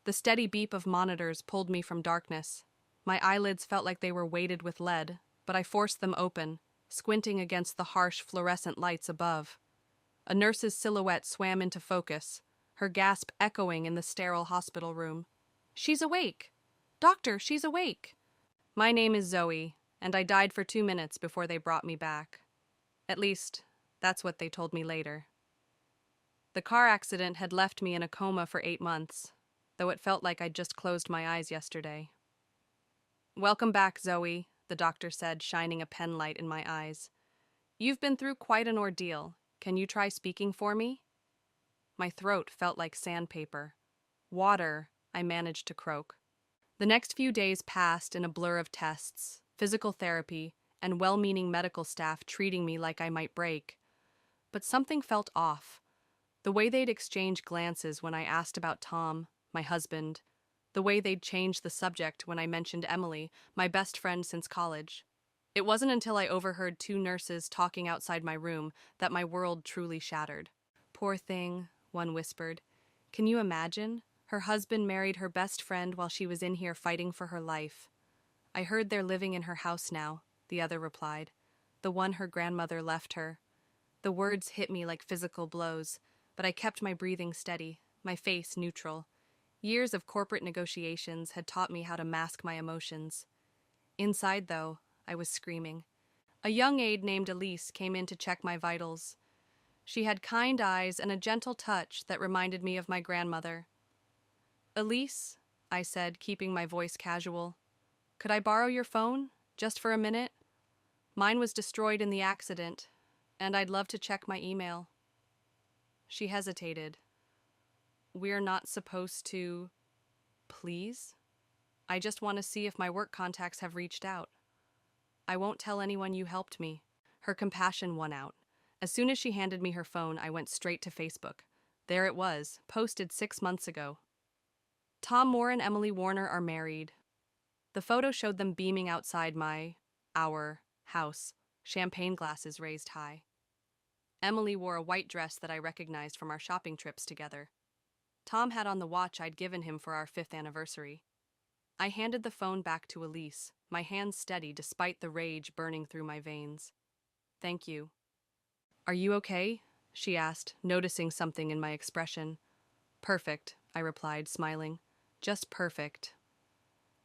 The steady beep of monitors pulled me from darkness. My eyelids felt like they were weighted with lead, but I forced them open, squinting against the harsh fluorescent lights above. A nurse's silhouette swam into focus, her gasp echoing in the sterile hospital room. "She's awake! Doctor, she's awake!" My name is Zoe, and I died for 2 minutes before they brought me back. At least, that's what they told me later. The car accident had left me in a coma for 8 months, though it felt like I'd just closed my eyes yesterday. "Welcome back, Zoe," the doctor said, shining a pen light in my eyes. "You've been through quite an ordeal. Can you try speaking for me?" My throat felt like sandpaper. "Water," I managed to croak. The next few days passed in a blur of tests, physical therapy, and well-meaning medical staff treating me like I might break. But something felt off. The way they'd exchange glances when I asked about Tom, my husband, the way they'd change the subject when I mentioned Emily, my best friend since college. It wasn't until I overheard 2 nurses talking outside my room that my world truly shattered. "Poor thing," one whispered. "Can you imagine? Her husband married her best friend while she was in here fighting for her life." "I heard they're living in her house now," the other replied. "The one her grandmother left her." The words hit me like physical blows, but I kept my breathing steady, my face neutral. Years of corporate negotiations had taught me how to mask my emotions. Inside, though, I was screaming. A young aide named Elise came in to check my vitals. She had kind eyes and a gentle touch that reminded me of my grandmother. "Elise," I said, keeping my voice casual, "could I borrow your phone, just for a minute? Mine was destroyed in the accident, and I'd love to check my email." She hesitated. "We're not supposed to..." "Please? I just want to see if my work contacts have reached out." "I won't tell anyone you helped me." Her compassion won out. As soon as she handed me her phone, I went straight to Facebook. There it was, posted 6 months ago. "Tom Moore and Emily Warner are married." The photo showed them beaming outside our house, champagne glasses raised high. Emily wore a white dress that I recognized from our shopping trips together. Tom had on the watch I'd given him for our 5th anniversary. I handed the phone back to Elise, my hands steady despite the rage burning through my veins. "Thank you." "Are you okay?" she asked, noticing something in my expression. "Perfect," I replied, smiling. "Just perfect."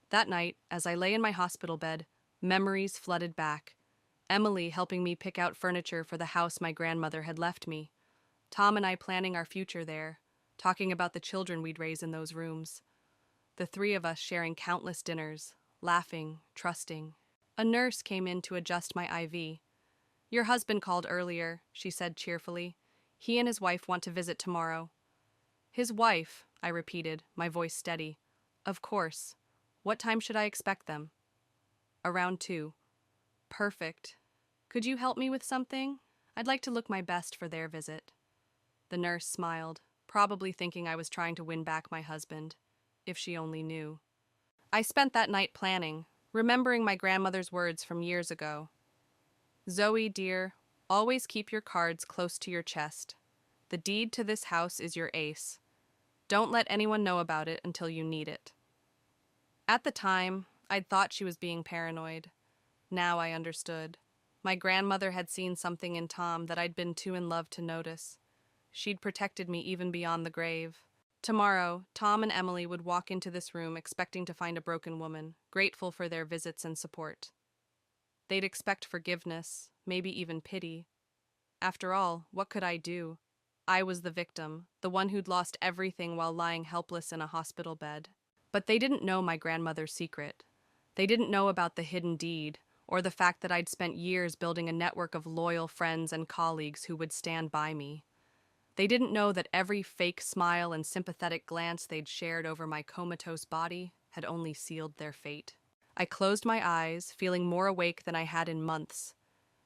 That night, as I lay in my hospital bed, memories flooded back. Emily helping me pick out furniture for the house my grandmother had left me. Tom and I planning our future there, talking about the children we'd raise in those rooms. The 3 of us sharing countless dinners, laughing, trusting. A nurse came in to adjust my IV. "Your husband called earlier," she said cheerfully. "He and his wife want to visit tomorrow." "His wife," I repeated, my voice steady. "Of course. What time should I expect them?" "Around 2. "Perfect. Could you help me with something? I'd like to look my best for their visit." The nurse smiled, probably thinking I was trying to win back my husband. If she only knew. I spent that night planning, remembering my grandmother's words from years ago. "Zoe, dear, always keep your cards close to your chest. The deed to this house is your ace. Don't let anyone know about it until you need it." At the time, I'd thought she was being paranoid. Now I understood. My grandmother had seen something in Tom that I'd been too in love to notice. She'd protected me even beyond the grave. Tomorrow, Tom and Emily would walk into this room expecting to find a broken woman, grateful for their visits and support. They'd expect forgiveness, maybe even pity. After all, what could I do? I was the victim, the one who'd lost everything while lying helpless in a hospital bed. But they didn't know my grandmother's secret. They didn't know about the hidden deed, or the fact that I'd spent years building a network of loyal friends and colleagues who would stand by me. They didn't know that every fake smile and sympathetic glance they'd shared over my comatose body had only sealed their fate. I closed my eyes, feeling more awake than I had in months.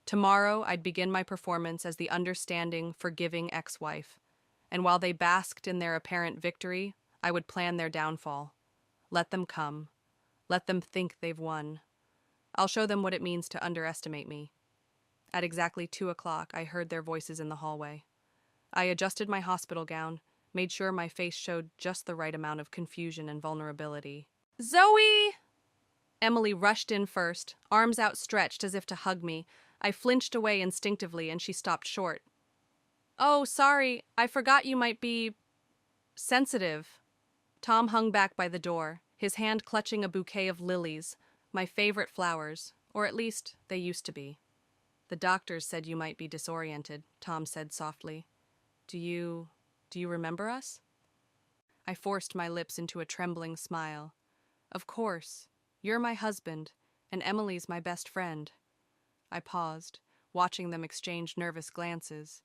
Tomorrow, I'd begin my performance as the understanding, forgiving ex-wife. And while they basked in their apparent victory, I would plan their downfall. Let them come. Let them think they've won. I'll show them what it means to underestimate me. At exactly 2 o'clock, I heard their voices in the hallway. I adjusted my hospital gown, made sure my face showed just the right amount of confusion and vulnerability. Zoe! Emily rushed in first, arms outstretched as if to hug me. I flinched away instinctively and she stopped short. Oh, sorry, I forgot you might be sensitive. Tom hung back by the door, his hand clutching a bouquet of lilies, my favorite flowers, or at least they used to be. The doctors said you might be disoriented, Tom said softly. Do you remember us? I forced my lips into a trembling smile. Of course. You're my husband, and Emily's my best friend. I paused, watching them exchange nervous glances.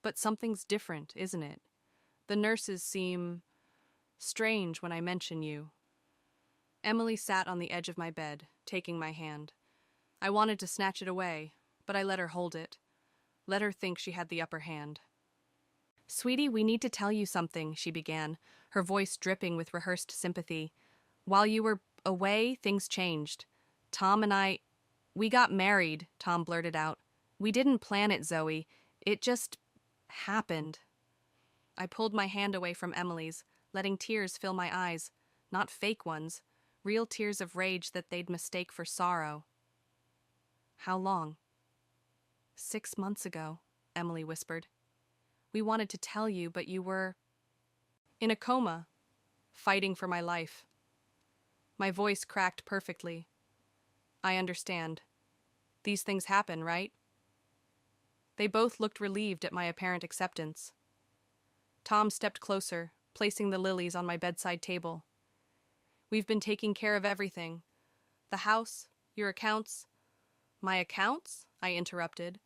But something's different, isn't it? The nurses seem strange when I mention you. Emily sat on the edge of my bed, taking my hand. I wanted to snatch it away, but I let her hold it. Let her think she had the upper hand. Sweetie, we need to tell you something, she began, her voice dripping with rehearsed sympathy. While you were away, things changed. Tom and we got married, Tom blurted out. We didn't plan it, Zoe. It just happened. I pulled my hand away from Emily's, letting tears fill my eyes, not fake ones, real tears of rage that they'd mistake for sorrow. How long? 6 months ago, Emily whispered. We wanted to tell you, but you were in a coma, fighting for my life. My voice cracked perfectly. I understand. These things happen, right? They both looked relieved at my apparent acceptance. Tom stepped closer, placing the lilies on my bedside table. We've been taking care of everything. The house, your accounts. My accounts? I interrupted,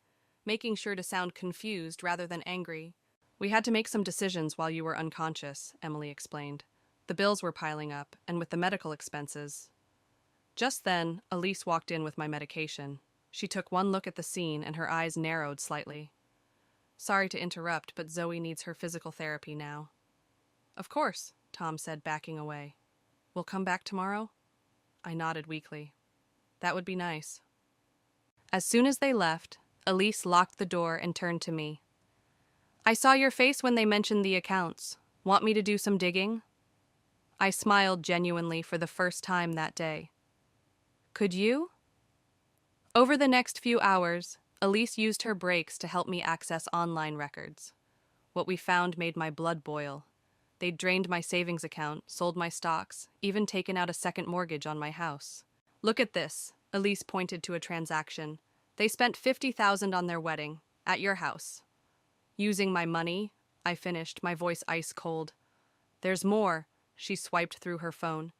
making sure to sound confused rather than angry. We had to make some decisions while you were unconscious, Emily explained. The bills were piling up, and with the medical expenses. Just then, Elise walked in with my medication. She took one look at the scene and her eyes narrowed slightly. Sorry to interrupt, but Zoe needs her physical therapy now. Of course, Tom said, backing away. We'll come back tomorrow? I nodded weakly. That would be nice. As soon as they left, Elise locked the door and turned to me. I saw your face when they mentioned the accounts. Want me to do some digging? I smiled genuinely for the first time that day. Could you? Over the next few hours, Elise used her breaks to help me access online records. What we found made my blood boil. They'd drained my savings account, sold my stocks, even taken out a second mortgage on my house. Look at this, Elise pointed to a transaction. They spent $50,000 on their wedding, at your house. Using my money, I finished, my voice ice cold. There's more, she swiped through her phone.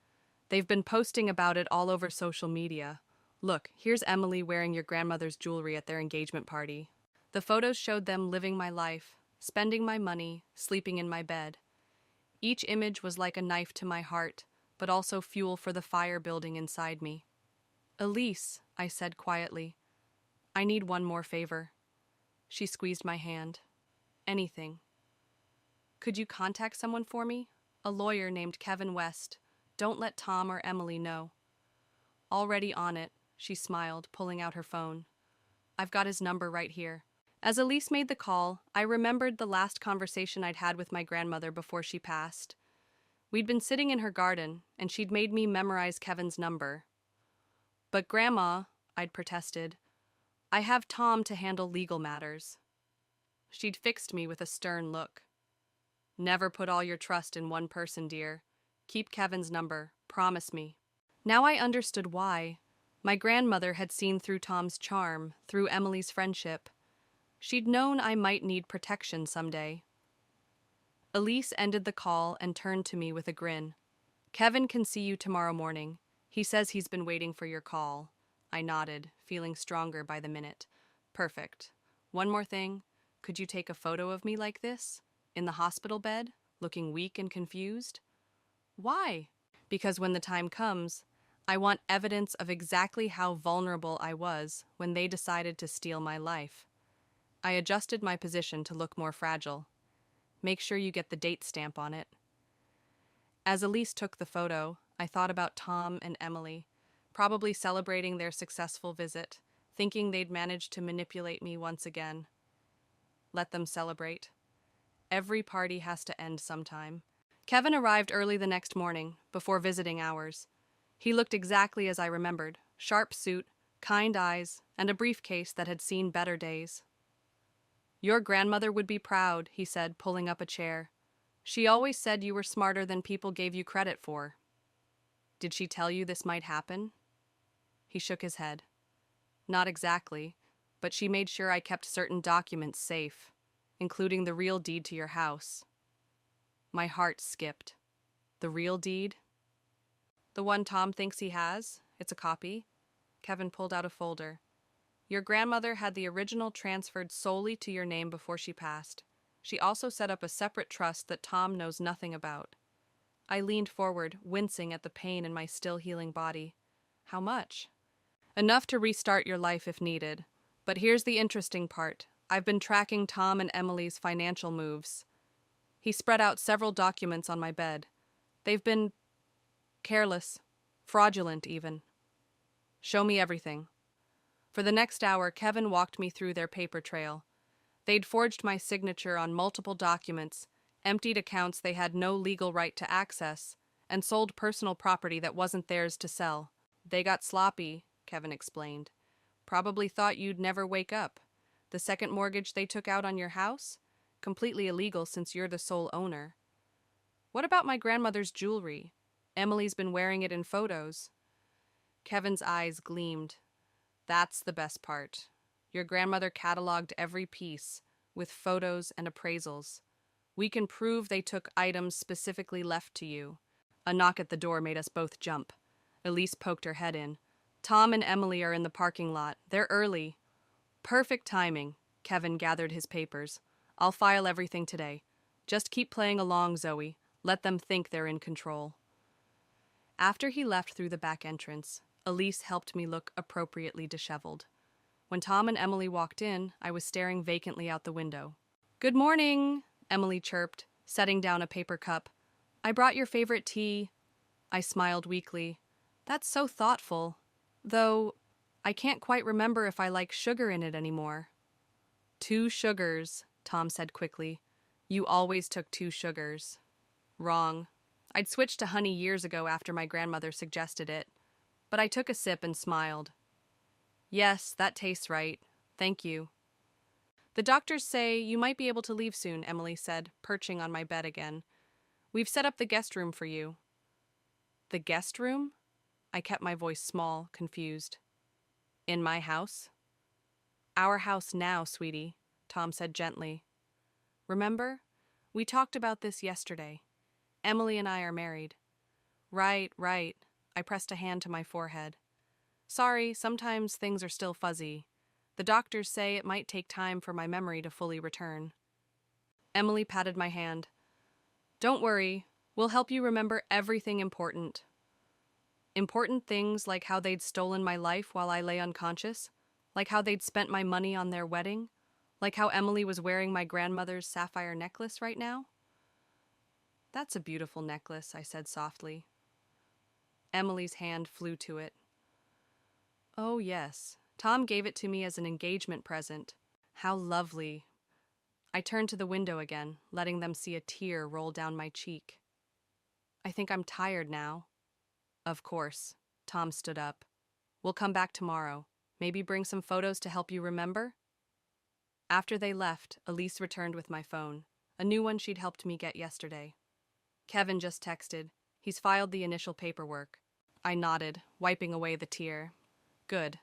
They've been posting about it all over social media. Look, here's Emily wearing your grandmother's jewelry at their engagement party. The photos showed them living my life, spending my money, sleeping in my bed. Each image was like a knife to my heart, but also fuel for the fire building inside me. Elise, I said quietly, I need one more favor. She squeezed my hand. Anything. Could you contact someone for me? A lawyer named Kevin West. Don't let Tom or Emily know. Already on it, she smiled, pulling out her phone. I've got his number right here. As Elise made the call, I remembered the last conversation I'd had with my grandmother before she passed. We'd been sitting in her garden, and she'd made me memorize Kevin's number. But Grandma, I'd protested, I have Tom to handle legal matters. She'd fixed me with a stern look. Never put all your trust in one person, dear. Keep Kevin's number. Promise me. Now I understood why. My grandmother had seen through Tom's charm, through Emily's friendship. She'd known I might need protection someday. Elise ended the call and turned to me with a grin. Kevin can see you tomorrow morning. He says he's been waiting for your call. I nodded, feeling stronger by the minute. Perfect. One more thing. Could you take a photo of me like this? In the hospital bed, looking weak and confused? Why? Because when the time comes, I want evidence of exactly how vulnerable I was when they decided to steal my life. I adjusted my position to look more fragile. Make sure you get the date stamp on it. As Elise took the photo, I thought about Tom and Emily, probably celebrating their successful visit, thinking they'd managed to manipulate me once again. Let them celebrate. Every party has to end sometime. Kevin arrived early the next morning, before visiting hours. He looked exactly as I remembered, sharp suit, kind eyes, and a briefcase that had seen better days. "Your grandmother would be proud," he said, pulling up a chair. "She always said you were smarter than people gave you credit for." "Did she tell you this might happen?" He shook his head. "Not exactly, but she made sure I kept certain documents safe, including the real deed to your house." My heart skipped. "The real deed?" "The one Tom thinks he has. It's a copy." Kevin pulled out a folder. "Your grandmother had the original transferred solely to your name before she passed. She also set up a separate trust that Tom knows nothing about." I leaned forward, wincing at the pain in my still healing body. "How much?" "Enough to restart your life if needed. But here's the interesting part. I've been tracking Tom and Emily's financial moves." He spread out several documents on my bed. "They've been careless, fraudulent even." "Show me everything." For the next hour, Kevin walked me through their paper trail. They'd forged my signature on multiple documents, emptied accounts they had no legal right to access, and sold personal property that wasn't theirs to sell. "They got sloppy," Kevin explained. "Probably thought you'd never wake up. The second mortgage they took out on your house? Completely illegal since you're the sole owner." "What about my grandmother's jewelry? Emily's been wearing it in photos." Kevin's eyes gleamed. "That's the best part. Your grandmother cataloged every piece, with photos and appraisals. We can prove they took items specifically left to you." A knock at the door made us both jump. Elise poked her head in. "Tom and Emily are in the parking lot. They're early." "Perfect timing." Kevin gathered his papers. "I'll file everything today. Just keep playing along, Zoe. Let them think they're in control." After he left through the back entrance, Elise helped me look appropriately disheveled. When Tom and Emily walked in, I was staring vacantly out the window. "Good morning," Emily chirped, setting down a paper cup. "I brought your favorite tea." I smiled weakly. "That's so thoughtful. Though, I can't quite remember if I like sugar in it anymore." "2 sugars," Tom said quickly. "You always took 2 sugars." "Wrong. I'd switched to honey years ago after my grandmother suggested it." But I took a sip and smiled. "Yes, that tastes right. Thank you." "The doctors say you might be able to leave soon," Emily said, perching on my bed again. "We've set up the guest room for you." "The guest room?" I kept my voice small, confused. "In my house?" "Our house now, sweetie," Tom said gently. "Remember? We talked about this yesterday. Emily and I are married." Right. I pressed a hand to my forehead. "Sorry, sometimes things are still fuzzy. The doctors say it might take time for my memory to fully return." Emily patted my hand. "Don't worry, we'll help you remember everything important." Important things like how they'd stolen my life while I lay unconscious, like how they'd spent my money on their wedding, like how Emily was wearing my grandmother's sapphire necklace right now. "That's a beautiful necklace," I said softly. Emily's hand flew to it. "Oh, yes. Tom gave it to me as an engagement present. How lovely." I turned to the window again, letting them see a tear roll down my cheek. "I think I'm tired now." "Of course." Tom stood up. "We'll come back tomorrow. Maybe bring some photos to help you remember?" After they left, Elise returned with my phone, a new one she'd helped me get yesterday. "Kevin just texted. He's filed the initial paperwork." I nodded, wiping away the tear. "Good.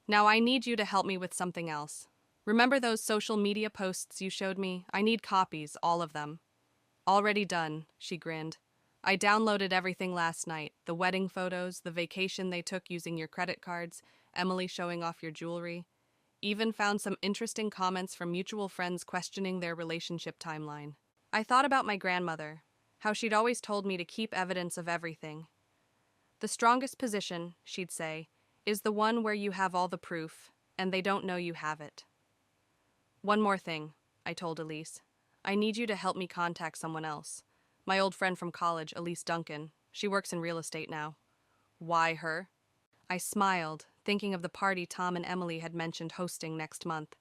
Now I need you to help me with something else. Remember those social media posts you showed me? I need copies, all of them." "Already done," she grinned. "I downloaded everything last night. The wedding photos, the vacation they took using your credit cards, Emily showing off your jewelry. Even found some interesting comments from mutual friends questioning their relationship timeline." I thought about my grandmother, how she'd always told me to keep evidence of everything. "The strongest position," she'd say, "is the one where you have all the proof, and they don't know you have it." "One more thing," I told Elise. "I need you to help me contact someone else. My old friend from college, Elise Duncan. She works in real estate now." "Why her?" I smiled, thinking of the party Tom and Emily had mentioned hosting next month.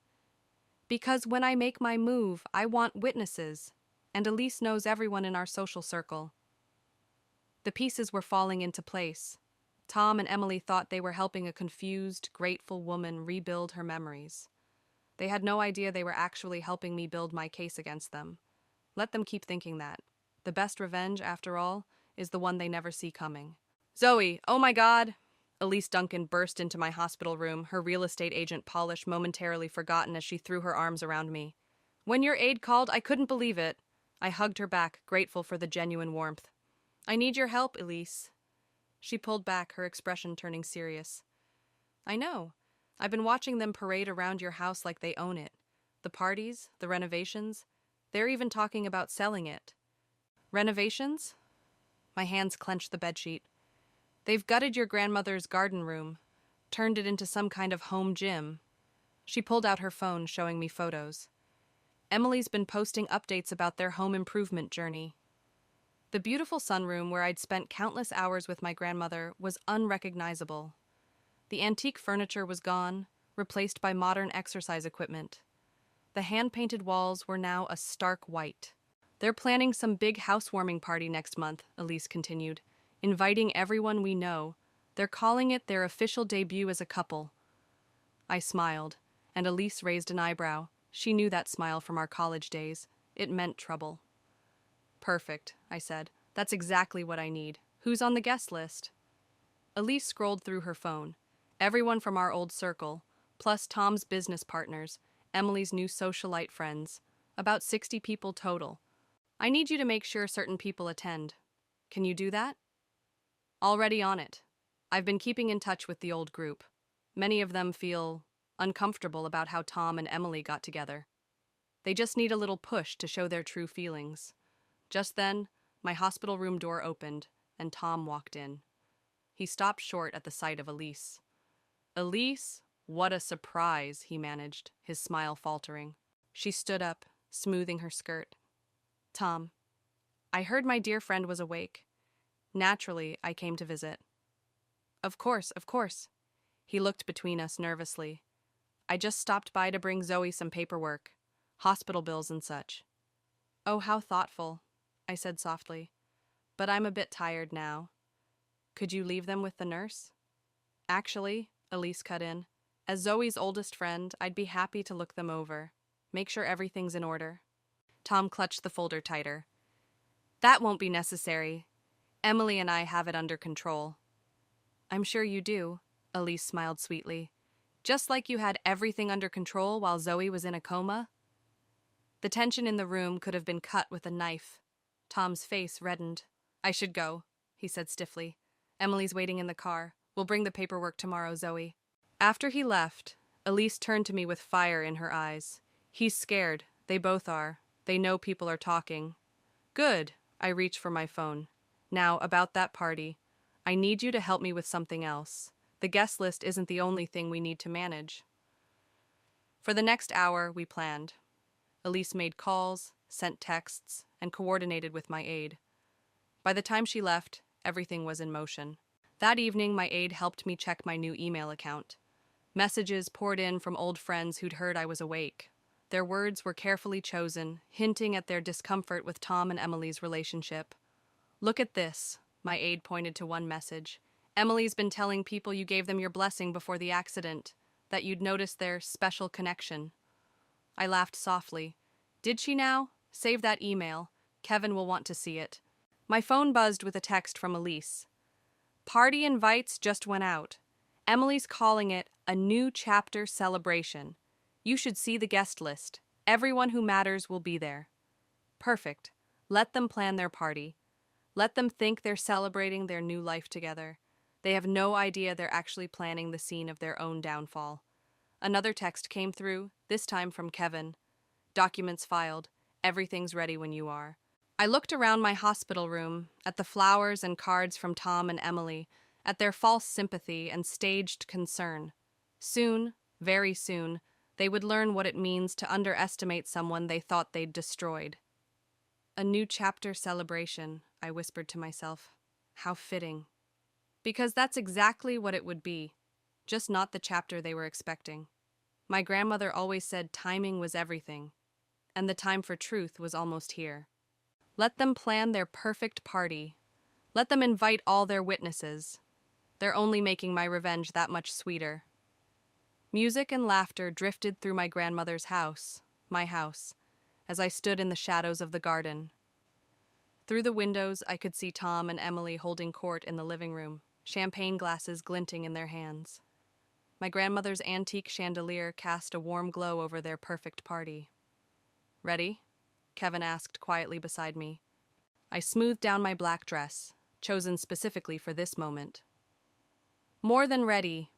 "Because when I make my move, I want witnesses. and Elise knows everyone in our social circle. The pieces were falling into place. Tom and Emily thought they were helping a confused, grateful woman rebuild her memories. They had no idea they were actually helping me build my case against them. Let them keep thinking that. The best revenge, after all, is the one they never see coming. Zoe, oh my God! Elise Duncan burst into my hospital room, her real estate agent polish momentarily forgotten as she threw her arms around me. When your aide called, I couldn't believe it. I hugged her back, grateful for the genuine warmth. I need your help, Elise. She pulled back, her expression turning serious. I know. I've been watching them parade around your house like they own it. The parties, the renovations, they're even talking about selling it. Renovations? My hands clenched the bedsheet. They've gutted your grandmother's garden room, turned it into some kind of home gym. She pulled out her phone, showing me photos. Emily's been posting updates about their home improvement journey. The beautiful sunroom where I'd spent countless hours with my grandmother was unrecognizable. The antique furniture was gone, replaced by modern exercise equipment. The hand-painted walls were now a stark white. They're planning some big housewarming party next month, Elise continued, inviting everyone we know. They're calling it their official debut as a couple. I smiled, and Elise raised an eyebrow. She knew that smile from our college days. It meant trouble. Perfect, I said. That's exactly what I need. Who's on the guest list? Elise scrolled through her phone. Everyone from our old circle, plus Tom's business partners, Emily's new socialite friends. About 60 people total. I need you to make sure certain people attend. Can you do that? Already on it. I've been keeping in touch with the old group. Many of them feel uncomfortable about how Tom and Emily got together. They just need a little push to show their true feelings. Just then, my hospital room door opened, and Tom walked in. He stopped short at the sight of Elise. Elise, what a surprise, he managed, his smile faltering. She stood up, smoothing her skirt. Tom, I heard my dear friend was awake. Naturally, I came to visit. Of course, of course. He looked between us nervously. I just stopped by to bring Zoe some paperwork, hospital bills and such. Oh, how thoughtful, I said softly. But I'm a bit tired now. Could you leave them with the nurse? Actually, Elise cut in, as Zoe's oldest friend, I'd be happy to look them over. Make sure everything's in order. Tom clutched the folder tighter. That won't be necessary. Emily and I have it under control. I'm sure you do, Elise smiled sweetly. Just like you had everything under control while Zoe was in a coma? The tension in the room could have been cut with a knife. Tom's face reddened. I should go, he said stiffly. Emily's waiting in the car. We'll bring the paperwork tomorrow, Zoe. After he left, Elise turned to me with fire in her eyes. He's scared. They both are. They know people are talking. Good. I reached for my phone. Now, about that party. I need you to help me with something else. The guest list isn't the only thing we need to manage. For the next hour, we planned. Elise made calls, sent texts, and coordinated with my aide. By the time she left, everything was in motion. That evening, my aide helped me check my new email account. Messages poured in from old friends who'd heard I was awake. Their words were carefully chosen, hinting at their discomfort with Tom and Emily's relationship. Look at this, my aide pointed to one message. Emily's been telling people you gave them your blessing before the accident, that you'd noticed their special connection. I laughed softly. Did she now? Save that email. Kevin will want to see it. My phone buzzed with a text from Elise. Party invites just went out. Emily's calling it a new chapter celebration. You should see the guest list. Everyone who matters will be there. Perfect. Let them plan their party. Let them think they're celebrating their new life together. They have no idea they're actually planning the scene of their own downfall. Another text came through, this time from Kevin. Documents filed. Everything's ready when you are. I looked around my hospital room, at the flowers and cards from Tom and Emily, at their false sympathy and staged concern. Soon, very soon, they would learn what it means to underestimate someone they thought they'd destroyed. A new chapter celebration, I whispered to myself. How fitting. Because that's exactly what it would be, just not the chapter they were expecting. My grandmother always said timing was everything, and the time for truth was almost here. Let them plan their perfect party. Let them invite all their witnesses. They're only making my revenge that much sweeter. Music and laughter drifted through my grandmother's house, my house, as I stood in the shadows of the garden. Through the windows, I could see Tom and Emily holding court in the living room, champagne glasses glinting in their hands. My grandmother's antique chandelier cast a warm glow over their perfect party. "Ready?" Kevin asked quietly beside me. I smoothed down my black dress, chosen specifically for this moment. More than ready.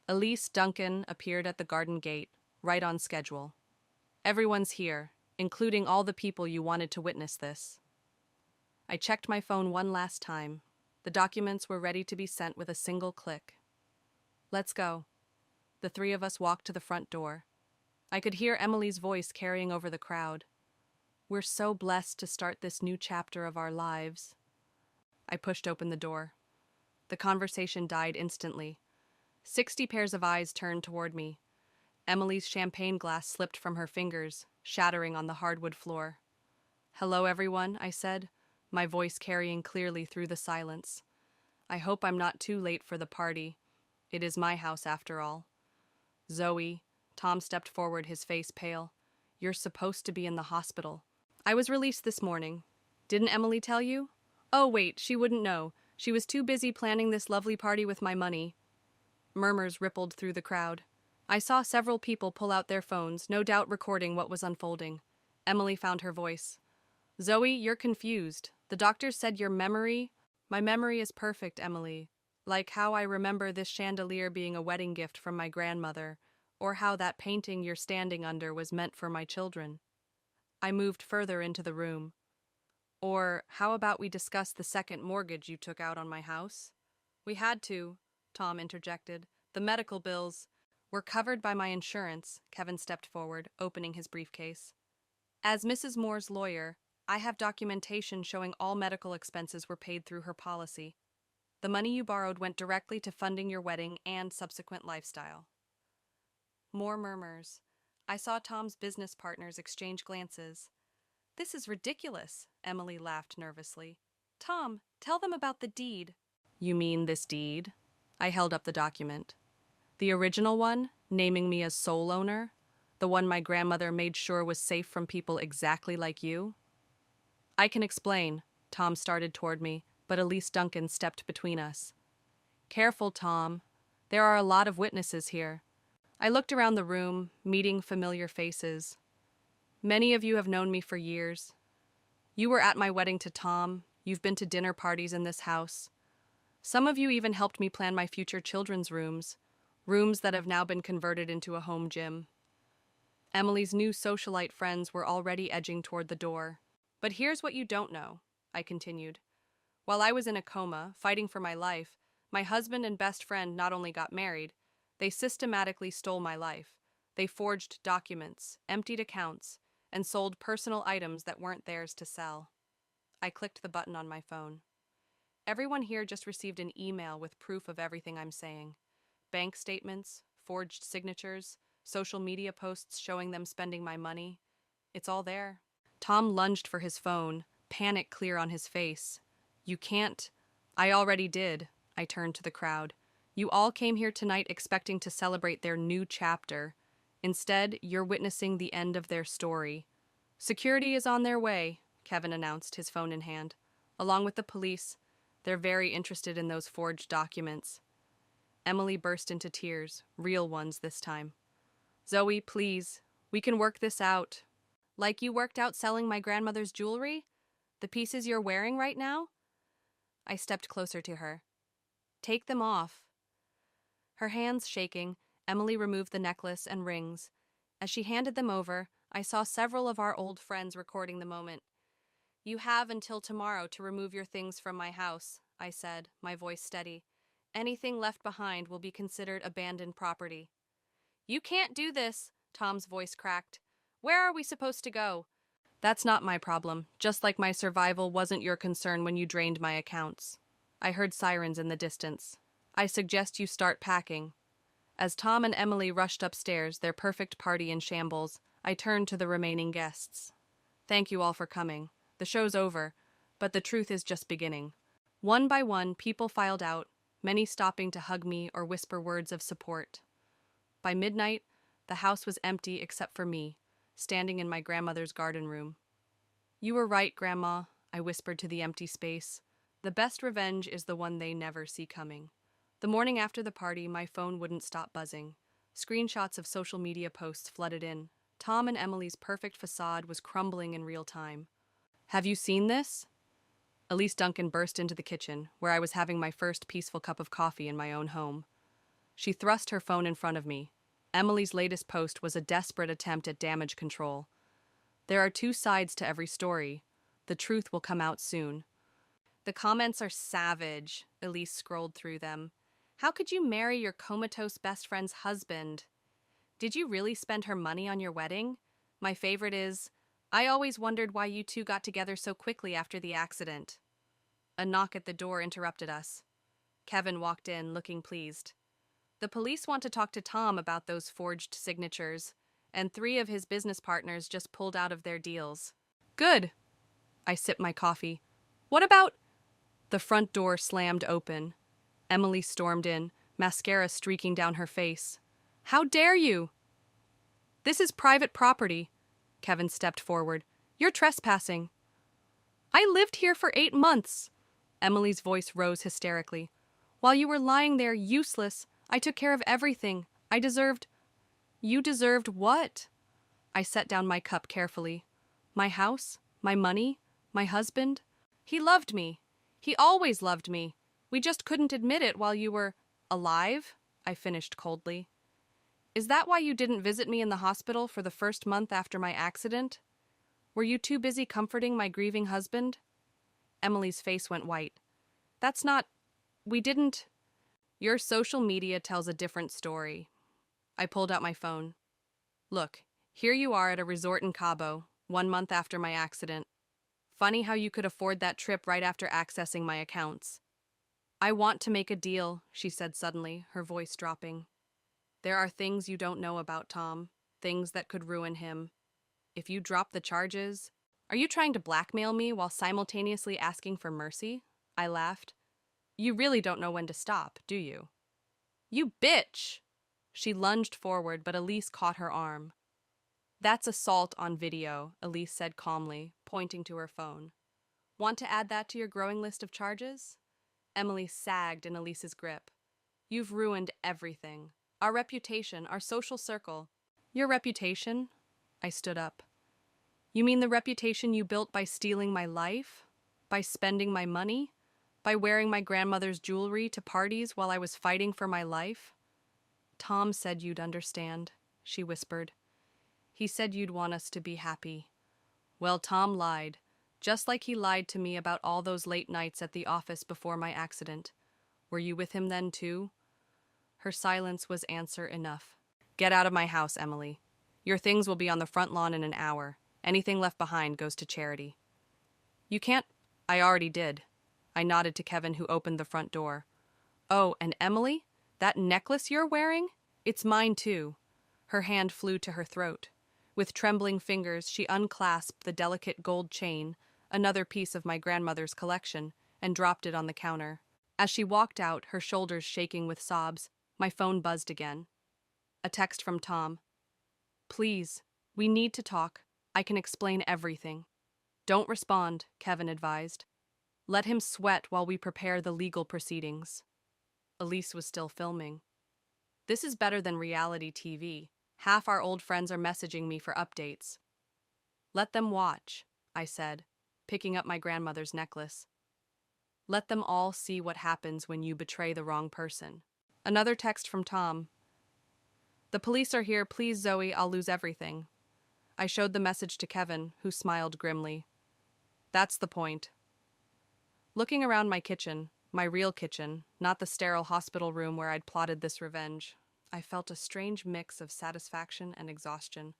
Elise Duncan appeared at the garden gate, right on schedule. "Everyone's here, including all the people you wanted to witness this." I checked my phone one last time. The documents were ready to be sent with a single click. "Let's go." The three of us walked to the front door. I could hear Emily's voice carrying over the crowd. "We're so blessed to start this new chapter of our lives." I pushed open the door. The conversation died instantly. 60 pairs of eyes turned toward me. Emily's champagne glass slipped from her fingers, shattering on the hardwood floor. "Hello, everyone," I said, my voice carrying clearly through the silence. "I hope I'm not too late for the party. It is my house after all." "Zoe," Tom stepped forward, his face pale. "You're supposed to be in the hospital." "I was released this morning. Didn't Emily tell you?" "Oh, wait, she wouldn't know. She was too busy planning this lovely party with my money." Murmurs rippled through the crowd. I saw several people pull out their phones, no doubt recording what was unfolding. Emily found her voice. "Zoe, you're confused. The doctors said your memory—" "My memory is perfect, Emily. Like how I remember this chandelier being a wedding gift from my grandmother, or how that painting you're standing under was meant for my children." I moved further into the room. "Or how about we discuss the second mortgage you took out on my house?" "We had to," Tom interjected. "The medical bills were covered by my insurance." Kevin stepped forward, opening his briefcase. "As Mrs. Moore's lawyer, I have documentation showing all medical expenses were paid through her policy. The money you borrowed went directly to funding your wedding and subsequent lifestyle." More murmurs. I saw Tom's business partners exchange glances. "This is ridiculous," Emily laughed nervously. "Tom, tell them about the deed." "You mean this deed?" I held up the document. "The original one, naming me as sole owner? The one my grandmother made sure was safe from people exactly like you?" "I can explain." Tom started toward me, but Elise Duncan stepped between us. "Careful, Tom. There are a lot of witnesses here." I looked around the room, meeting familiar faces. "Many of you have known me for years. You were at my wedding to Tom. You've been to dinner parties in this house. Some of you even helped me plan my future children's rooms that have now been converted into a home gym." Emily's new socialite friends were already edging toward the door. "But here's what you don't know," I continued. "While I was in a coma, fighting for my life, my husband and best friend not only got married, they systematically stole my life. They forged documents, emptied accounts, and sold personal items that weren't theirs to sell." I clicked the button on my phone. "Everyone here just received an email with proof of everything I'm saying. Bank statements, forged signatures, social media posts showing them spending my money. It's all there." Tom lunged for his phone, panic clear on his face. "You can't—" "I already did." I turned to the crowd. "You all came here tonight expecting to celebrate their new chapter. Instead, you're witnessing the end of their story." "Security is on their way," Kevin announced, his phone in hand. "Along with the police. They're very interested in those forged documents." Emily burst into tears, real ones this time. "Zoe, please. We can work this out." "Like you worked out selling my grandmother's jewelry? The pieces you're wearing right now?" I stepped closer to her. "Take them off." Her hands shaking, Emily removed the necklace and rings. As she handed them over, I saw several of our old friends recording the moment. "You have until tomorrow to remove your things from my house," I said, my voice steady. "Anything left behind will be considered abandoned property." "You can't do this," Tom's voice cracked. "Where are we supposed to go?" "That's not my problem, just like my survival wasn't your concern when you drained my accounts." I heard sirens in the distance. "I suggest you start packing." As Tom and Emily rushed upstairs, their perfect party in shambles, I turned to the remaining guests. "Thank you all for coming. The show's over, but the truth is just beginning. One by one, people filed out, many stopping to hug me or whisper words of support. By midnight, the house was empty except for me, standing in my grandmother's garden room. "You were right, Grandma," I whispered to the empty space. "The best revenge is the one they never see coming." The morning after the party, my phone wouldn't stop buzzing. Screenshots of social media posts flooded in. Tom and Emily's perfect facade was crumbling in real time. "Have you seen this?" Elise Duncan burst into the kitchen, where I was having my first peaceful cup of coffee in my own home. She thrust her phone in front of me. Emily's latest post was a desperate attempt at damage control. "There are two sides to every story. The truth will come out soon." "The comments are savage," Elise scrolled through them. "How could you marry your comatose best friend's husband? Did you really spend her money on your wedding?" My favorite is, "I always wondered why you two got together so quickly after the accident." A knock at the door interrupted us. Kevin walked in, looking pleased. "The police want to talk to Tom about those forged signatures, and 3 of his business partners just pulled out of their deals." "Good." I sipped my coffee. "What about—" The front door slammed open. Emily stormed in, mascara streaking down her face. "How dare you?" "This is private property." Kevin stepped forward. "You're trespassing." "I lived here for 8 months." Emily's voice rose hysterically. "While you were lying there useless, I took care of everything. I deserved—" "You deserved what?" I set down my cup carefully. "My house, my money, my husband. He loved me. He always loved me. We just couldn't admit it while you were alive," I finished coldly. "Is that why you didn't visit me in the hospital for the first month after my accident? Were you too busy comforting my grieving husband?" Emily's face went white. "That's not— We didn't—" "Your social media tells a different story." I pulled out my phone. "Look, here you are at a resort in Cabo, 1 month after my accident. Funny how you could afford that trip right after accessing my accounts." "I want to make a deal," she said suddenly, her voice dropping. "There are things you don't know about Tom, things that could ruin him. If you drop the charges—" "Are you trying to blackmail me while simultaneously asking for mercy?" I laughed. "You really don't know when to stop, do you?" "You bitch!" She lunged forward, but Elise caught her arm. "That's assault on video," Elise said calmly, pointing to her phone. "Want to add that to your growing list of charges?" Emily sagged in Elise's grip. "You've ruined everything. Our reputation, our social circle." "Your reputation?" I stood up. "You mean the reputation you built by stealing my life? By spending my money? By wearing my grandmother's jewelry to parties while I was fighting for my life?" "Tom said you'd understand," she whispered. "He said you'd want us to be happy." Well, Tom lied, just like he lied to me about all those late nights at the office before my accident. Were you with him then, too? Her silence was answer enough. "Get out of my house, Emily. Your things will be on the front lawn in an hour. Anything left behind goes to charity." "You can't—" "I already did." I nodded to Kevin, who opened the front door. "Oh, and Emily? That necklace you're wearing? It's mine, too." Her hand flew to her throat. With trembling fingers, she unclasped the delicate gold chain, another piece of my grandmother's collection, and dropped it on the counter. As she walked out, her shoulders shaking with sobs, my phone buzzed again. A text from Tom. "Please, we need to talk. I can explain everything." "Don't respond," Kevin advised. "Let him sweat while we prepare the legal proceedings." Elise was still filming. "This is better than reality TV. Half our old friends are messaging me for updates." "Let them watch," I said, picking up my grandmother's necklace. "Let them all see what happens when you betray the wrong person." Another text from Tom. "The police are here. Please, Zoe, I'll lose everything." I showed the message to Kevin, who smiled grimly. "That's the point." Looking around my kitchen, my real kitchen, not the sterile hospital room where I'd plotted this revenge, I felt a strange mix of satisfaction and exhaustion.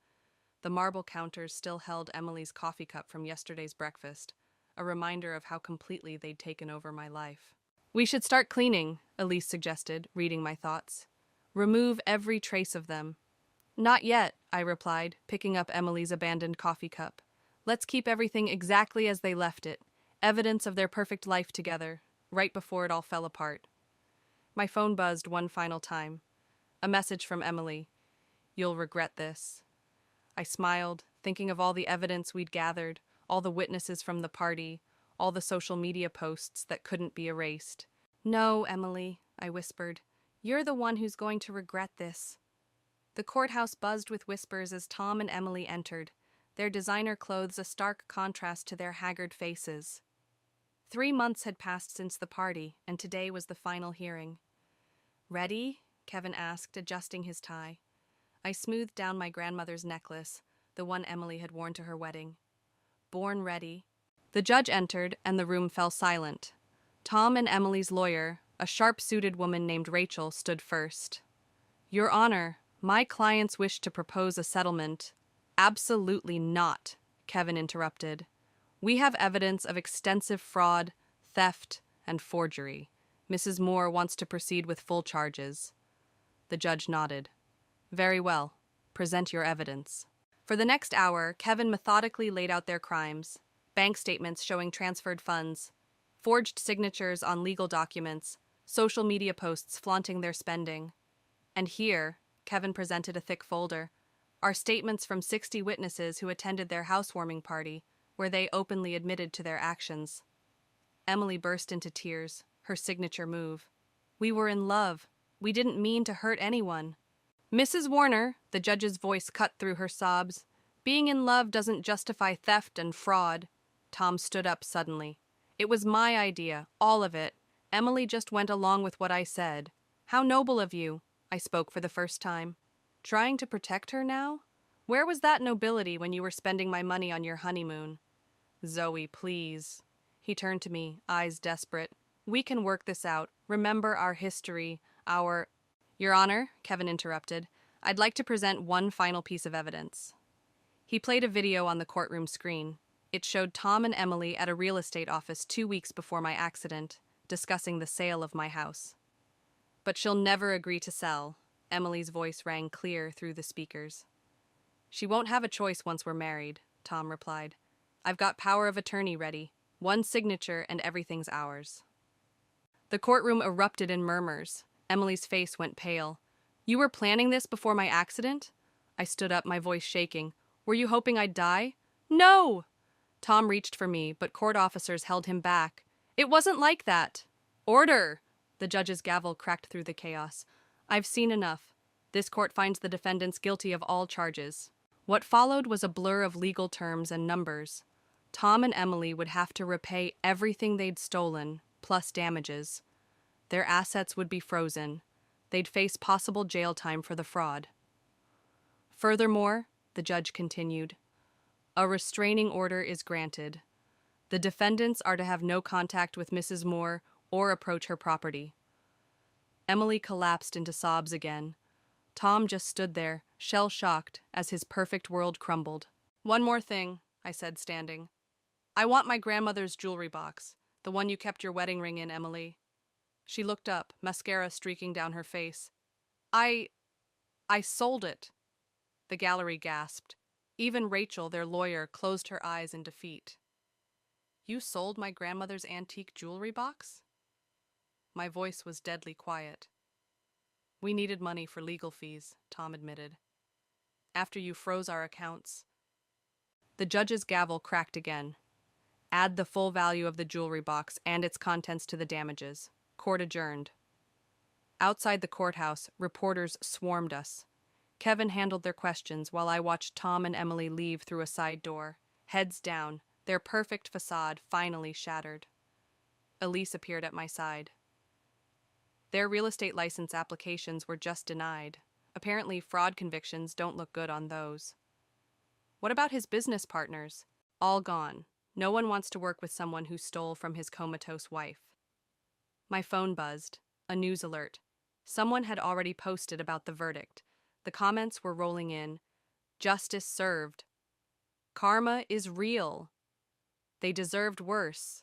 The marble counters still held Emily's coffee cup from yesterday's breakfast, a reminder of how completely they'd taken over my life. "We should start cleaning," Elise suggested, reading my thoughts. "Remove every trace of them." "Not yet," I replied, picking up Emily's abandoned coffee cup. Let's keep everything exactly as they left it, evidence of their perfect life together, right before it all fell apart. My phone buzzed one final time. A message from Emily. You'll regret this. I smiled, thinking of all the evidence we'd gathered, all the witnesses from the party, all the social media posts that couldn't be erased. No, Emily, I whispered. You're the one who's going to regret this. The courthouse buzzed with whispers as Tom and Emily entered, their designer clothes a stark contrast to their haggard faces. 3 months had passed since the party, and today was the final hearing. Ready? Kevin asked, adjusting his tie. I smoothed down my grandmother's necklace, the one Emily had worn to her wedding. Born ready. The judge entered, and the room fell silent. Tom and Emily's lawyer, a sharp-suited woman named Rachel, stood first. Your Honor, my clients wish to propose a settlement. Absolutely not, Kevin interrupted. We have evidence of extensive fraud, theft, and forgery. Mrs. Moore wants to proceed with full charges. The judge nodded. Very well. Present your evidence. For the next hour, Kevin methodically laid out their crimes. Bank statements showing transferred funds, forged signatures on legal documents, social media posts flaunting their spending. And here, Kevin presented a thick folder, are statements from 60 witnesses who attended their housewarming party, where they openly admitted to their actions. Emily burst into tears, her signature move. We were in love. We didn't mean to hurt anyone. Mrs. Warner, the judge's voice cut through her sobs, being in love doesn't justify theft and fraud. Tom stood up suddenly. It was my idea, all of it. Emily just went along with what I said. How noble of you, I spoke for the first time. Trying to protect her now? Where was that nobility when you were spending my money on your honeymoon? Zoe, please. He turned to me, eyes desperate. We can work this out. Remember our history, our... Your Honor, Kevin interrupted, I'd like to present one final piece of evidence. He played a video on the courtroom screen. It showed Tom and Emily at a real estate office 2 weeks before my accident, discussing the sale of my house. But she'll never agree to sell. Emily's voice rang clear through the speakers. She won't have a choice once we're married, Tom replied. I've got power of attorney ready. One signature and everything's ours. The courtroom erupted in murmurs. Emily's face went pale. You were planning this before my accident? I stood up, my voice shaking. Were you hoping I'd die? No! Tom reached for me, but court officers held him back. It wasn't like that. Order! The judge's gavel cracked through the chaos. I've seen enough. This court finds the defendants guilty of all charges. What followed was a blur of legal terms and numbers. Tom and Emily would have to repay everything they'd stolen, plus damages. Their assets would be frozen. They'd face possible jail time for the fraud. Furthermore, the judge continued, a restraining order is granted. The defendants are to have no contact with Mrs. Moore or approach her property. Emily collapsed into sobs again. Tom just stood there, shell-shocked, as his perfect world crumbled. One more thing, I said, standing. I want my grandmother's jewelry box, the one you kept your wedding ring in, Emily. She looked up, mascara streaking down her face. I sold it. The gallery gasped. Even Rachel, their lawyer, closed her eyes in defeat. You sold my grandmother's antique jewelry box? My voice was deadly quiet. We needed money for legal fees, Tom admitted. After you froze our accounts. The judge's gavel cracked again. Add the full value of the jewelry box and its contents to the damages. Court adjourned. Outside the courthouse, reporters swarmed us. Kevin handled their questions while I watched Tom and Emily leave through a side door, heads down, their perfect facade finally shattered. Elise appeared at my side. Their real estate license applications were just denied. Apparently, fraud convictions don't look good on those. What about his business partners? All gone. No one wants to work with someone who stole from his comatose wife. My phone buzzed. A news alert. Someone had already posted about the verdict. The comments were rolling in. Justice served. Karma is real. They deserved worse.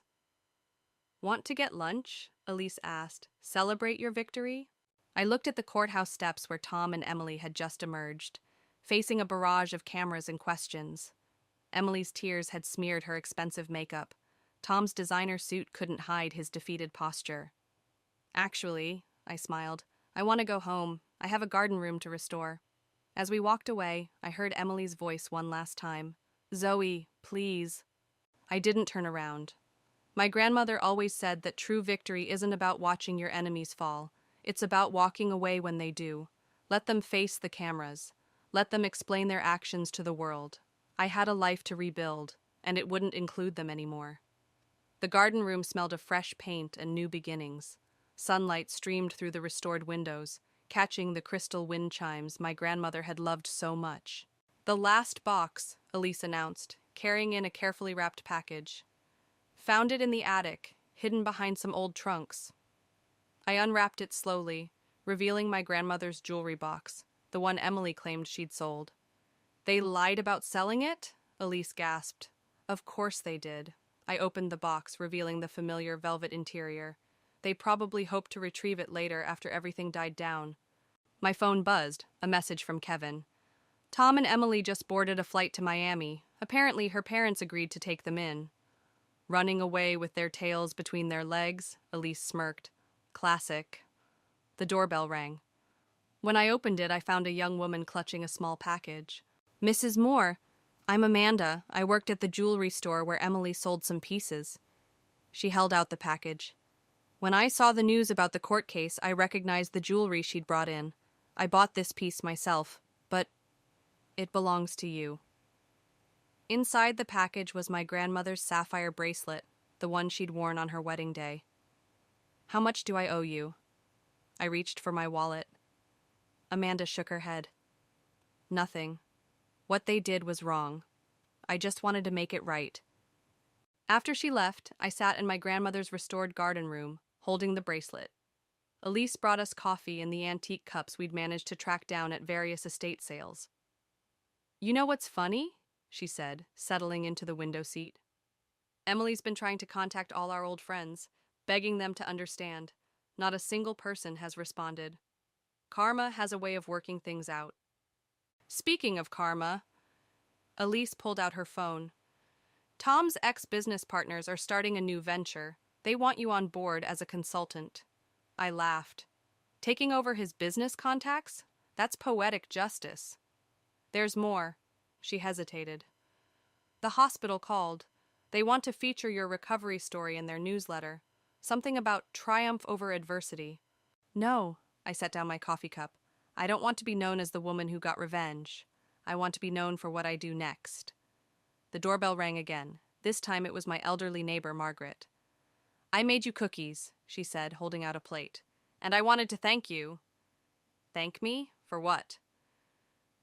Want to get lunch? Elise asked. Celebrate your victory? I looked at the courthouse steps where Tom and Emily had just emerged, facing a barrage of cameras and questions. Emily's tears had smeared her expensive makeup. Tom's designer suit couldn't hide his defeated posture. Actually, I smiled, I want to go home. I have a garden room to restore. As we walked away, I heard Emily's voice one last time. Zoe, please. I didn't turn around. My grandmother always said that true victory isn't about watching your enemies fall. It's about walking away when they do. Let them face the cameras. Let them explain their actions to the world. I had a life to rebuild, and it wouldn't include them anymore. The garden room smelled of fresh paint and new beginnings. Sunlight streamed through the restored windows, catching the crystal wind chimes my grandmother had loved so much. The last box, Elise announced, carrying in a carefully wrapped package. Found it in the attic, hidden behind some old trunks. I unwrapped it slowly, revealing my grandmother's jewelry box, the one Emily claimed she'd sold. They lied about selling it? Elise gasped. Of course they did. I opened the box, revealing the familiar velvet interior. They probably hoped to retrieve it later after everything died down. My phone buzzed, a message from Kevin. Tom and Emily just boarded a flight to Miami. Apparently her parents agreed to take them in. Running away with their tails between their legs, Elise smirked. Classic. The doorbell rang. When I opened it, I found a young woman clutching a small package. Mrs. Moore, I'm Amanda. I worked at the jewelry store where Emily sold some pieces. She held out the package. When I saw the news about the court case, I recognized the jewelry she'd brought in. I bought this piece myself, but it belongs to you. Inside the package was my grandmother's sapphire bracelet, the one she'd worn on her wedding day. How much do I owe you? I reached for my wallet. Amanda shook her head. Nothing. What they did was wrong. I just wanted to make it right. After she left, I sat in my grandmother's restored garden room, holding the bracelet. Elise brought us coffee in the antique cups we'd managed to track down at various estate sales. You know what's funny? She said, settling into the window seat. Emily's been trying to contact all our old friends, begging them to understand. Not a single person has responded. Karma has a way of working things out. Speaking of karma, Elise pulled out her phone. Tom's ex-business partners are starting a new venture. They want you on board as a consultant. I laughed. Taking over his business contacts? That's poetic justice. There's more. She hesitated. The hospital called. They want to feature your recovery story in their newsletter. Something about triumph over adversity. No, I set down my coffee cup. I don't want to be known as the woman who got revenge. I want to be known for what I do next. The doorbell rang again. This time it was my elderly neighbor, Margaret. I made you cookies, she said, holding out a plate. And I wanted to thank you. Thank me? For what?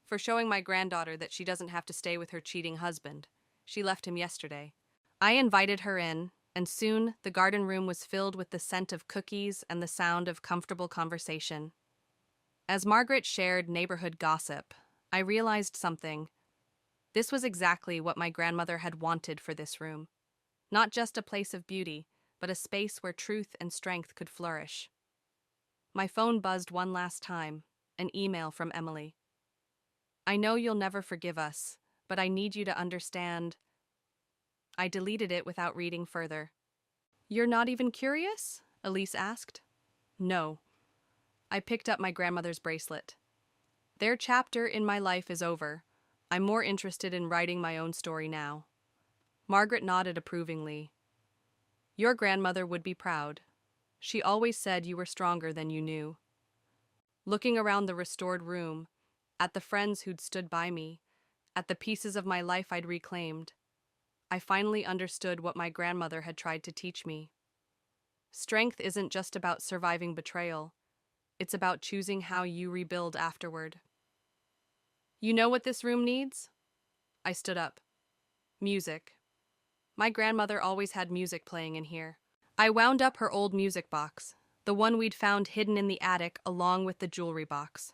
For showing my granddaughter that she doesn't have to stay with her cheating husband. She left him yesterday. I invited her in, and soon the garden room was filled with the scent of cookies and the sound of comfortable conversation. As Margaret shared neighborhood gossip, I realized something. This was exactly what my grandmother had wanted for this room. Not just a place of beauty, but a space where truth and strength could flourish. My phone buzzed one last time, an email from Emily. I know you'll never forgive us, but I need you to understand. I deleted it without reading further. You're not even curious? Elise asked. No. I picked up my grandmother's bracelet. Their chapter in my life is over. I'm more interested in writing my own story now. Margaret nodded approvingly. Your grandmother would be proud. She always said you were stronger than you knew. Looking around the restored room, at the friends who'd stood by me, at the pieces of my life I'd reclaimed, I finally understood what my grandmother had tried to teach me. Strength isn't just about surviving betrayal. It's about choosing how you rebuild afterward. You know what this room needs? I stood up. Music. My grandmother always had music playing in here. I wound up her old music box, the one we'd found hidden in the attic along with the jewelry box.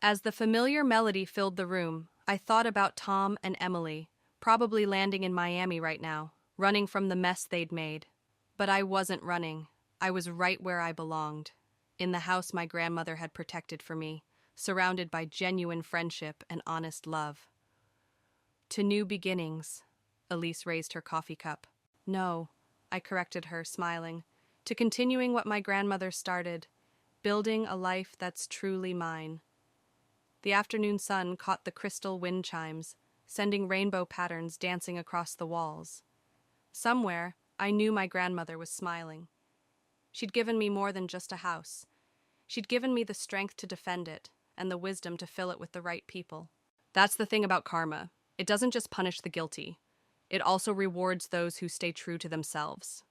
As the familiar melody filled the room, I thought about Tom and Emily, probably landing in Miami right now, running from the mess they'd made. But I wasn't running. I was right where I belonged, in the house my grandmother had protected for me, surrounded by genuine friendship and honest love. To new beginnings. Elise raised her coffee cup. No, I corrected her, smiling. To continuing what my grandmother started, building a life that's truly mine. The afternoon sun caught the crystal wind chimes, sending rainbow patterns dancing across the walls. Somewhere, I knew my grandmother was smiling. She'd given me more than just a house. She'd given me the strength to defend it and the wisdom to fill it with the right people. That's the thing about karma. It doesn't just punish the guilty. It also rewards those who stay true to themselves.